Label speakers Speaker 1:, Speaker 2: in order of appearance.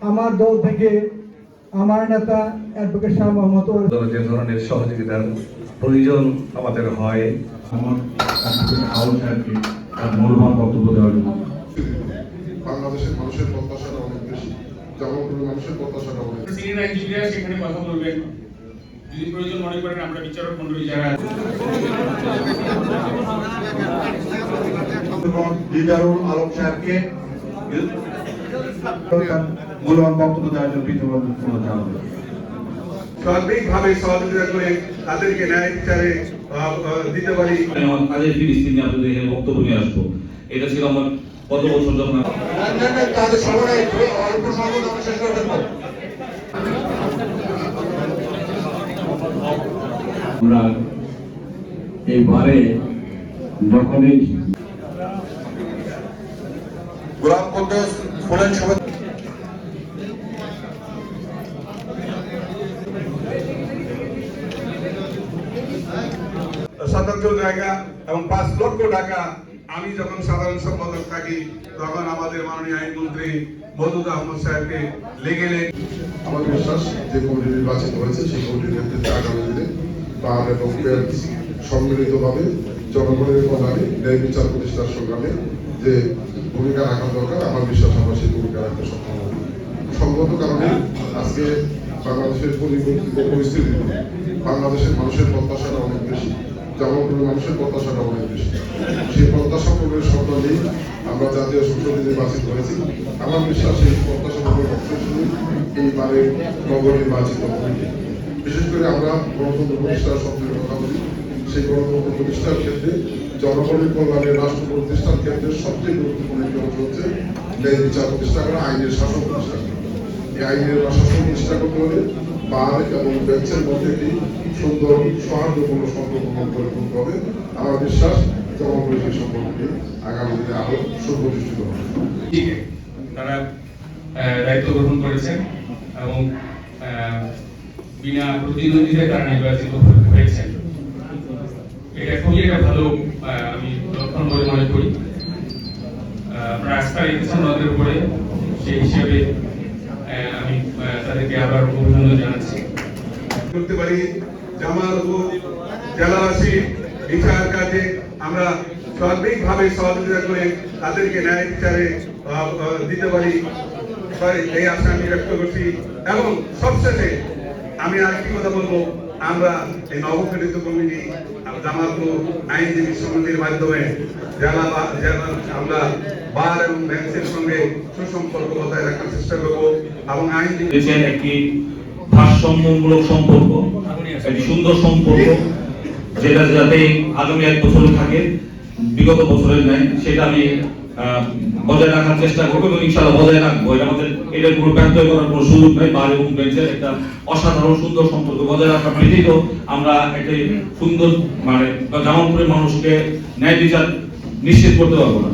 Speaker 1: আমার দল থেকে আমার নেতা অ্যাডভোকেট শাহ মোহাম্মদ
Speaker 2: যে ধরনের সহযোগিতার প্রয়োজন আমাদের হয়
Speaker 3: আমার মূল্যবান বক্তব্য দেওয়ার জন্য
Speaker 4: বাংলাদেশের মানুষের প্রত্যাশাটা অনেক বেশি, জামালপুরের মানুষের প্রত্যাশাটা অনেক বেশি।
Speaker 5: সিনিয়র ইঞ্জিনিয়ার সেখানে কথা বলবেন, যদি প্রয়োজন মনে করেন আমরা বিচারক মণ্ডলী যারা
Speaker 3: দিদারুল আলম সাহেবকে মূল্যবান বক্তব্য দেওয়ার জন্য পৃথক জানাবো।
Speaker 2: সার্বিকভাবে সহযোগিতা করে তাদেরকে ন্যায় বিচারে দিতে পারি।
Speaker 6: আমার কাজের ফিলিস্তিনি আপনাদের এখানে বক্তব্য নিয়ে আসবো। এটা ছিল আমার গত বছর যখন
Speaker 3: আমরা এইবারে যখনই
Speaker 4: গোলাম কুদ্দুস ফুলেন সভা
Speaker 2: সাতাত্তর জায়গা এবং 5 লক্ষ টাকা আমি যখন সাধারণ সম্পাদক থাকি তখন আমাদের মাননীয় আইনমন্ত্রী মওদুদ আহমদ সাহেবকে লেগেলেন।
Speaker 4: আমার বিশ্বাস যে কমিটি নির্বাচিত হয়েছে সেই কমিটির নেতৃত্বে আগামী দিনে বার এবং বেঞ্চ সম্মিলিতভাবে জনগণের কল্যাণে ন্যায় বিচার প্রতিষ্ঠার সংগ্রামে যে ভূমিকা রাখা দরকার আমার বিশ্বাস আমরা সেই ভূমিকা রাখতে সক্ষম হব। সঙ্গত কারণে আজকে বাংলাদেশের পরিস্থিতি বাংলাদেশের মানুষের প্রত্যাশাটা অনেক বেশি, জামালপুরের মানুষের প্রত্যাশাটা অনেক বেশি। সেই প্রত্যাশা পূরণের স্বপ্ন নিয়ে আমরা জাতীয় সংসদে নির্বাচিত হয়েছি। আমার বিশ্বাস এই প্রত্যাশা পূরণের লক্ষ্য শুধু এইবারে নগর নির্বাচিত কমিটি। বিশেষ করে আমরা গণতন্ত্র প্রতিষ্ঠার স্বপ্নের কথা বলি, সেই গণতন্ত্র প্রতিষ্ঠার ক্ষেত্রে জনগণের কল্যাণে রাষ্ট্র প্রতিষ্ঠার ক্ষেত্রে সবচেয়ে গুরুত্বপূর্ণ একটি অংশ হচ্ছে ন্যায় বিচার প্রতিষ্ঠা করা, আইনের শাসন প্রতিষ্ঠা করা। এই আইনের শাসন প্রতিষ্ঠা করতে হলে বার এবং বেঞ্চের মধ্যে একটি সুন্দর সৌহার্দ্যপূর্ণ সম্পর্ক গড়ে তুলতে হবে। আমার বিশ্বাস জনগণের সেই সম্পর্কটি আগামী দিনে আরো সুপ্রতিষ্ঠিত হবে।
Speaker 5: তারা দায়িত্ব গ্রহণ করেছেন এবং বিনা প্রতিদ্বন্দ্বিতায় তারা নির্বাচিত হয়েছেন। এটা খুবই একটা ভালো আমি লক্ষণ বলে মনে করি। আপনারা আস্থা রেখেছেন ওনাদের উপরে, সেই হিসেবে আমি তাদেরকে আবার অভিনন্দন জানাচ্ছি।
Speaker 2: করতে পারি জামালপুর জেলাবাসী বিচার কাজে আমরা সার্বিকভাবে সহযোগিতা করে তাদেরকে ন্যায় বিচারে দিতে পারি এই আশা আমি ব্যক্ত করছি। এবং সবশেষে আমি আরেকটি কথা বলবো, আমরা এই নবগঠিত কমিটি জামালপুর আইনজীবী সমিতির মাধ্যমে জেলা আমরা বার এবং বেঞ্চের সঙ্গে সুসম্পর্ক বজায় রাখার চেষ্টা করবো এবং আইনজীবী
Speaker 6: একটি ভারসাম্যমূলক সম্পর্ক, একটি সুন্দর সম্পর্ক, যেটা যাতে আগামী 1 বছর থাকে বিগত বছরের নেয়, সেটা আমি বজায় রাখার চেষ্টা করবো এবং ইনশাআল্লাহ বজায় রাখবো। এটা আমাদের এটার কোনো ব্যত্যয় করার কোনো সুযোগ নেই। বার এবং বেঞ্চের একটা অসাধারণ সুন্দর সম্পর্ক বজায় রাখার ব্যতীত আমরা একটি সুন্দর জামালপুরের মানুষকে ন্যায় বিচার নিশ্চিত করতে পারবো না।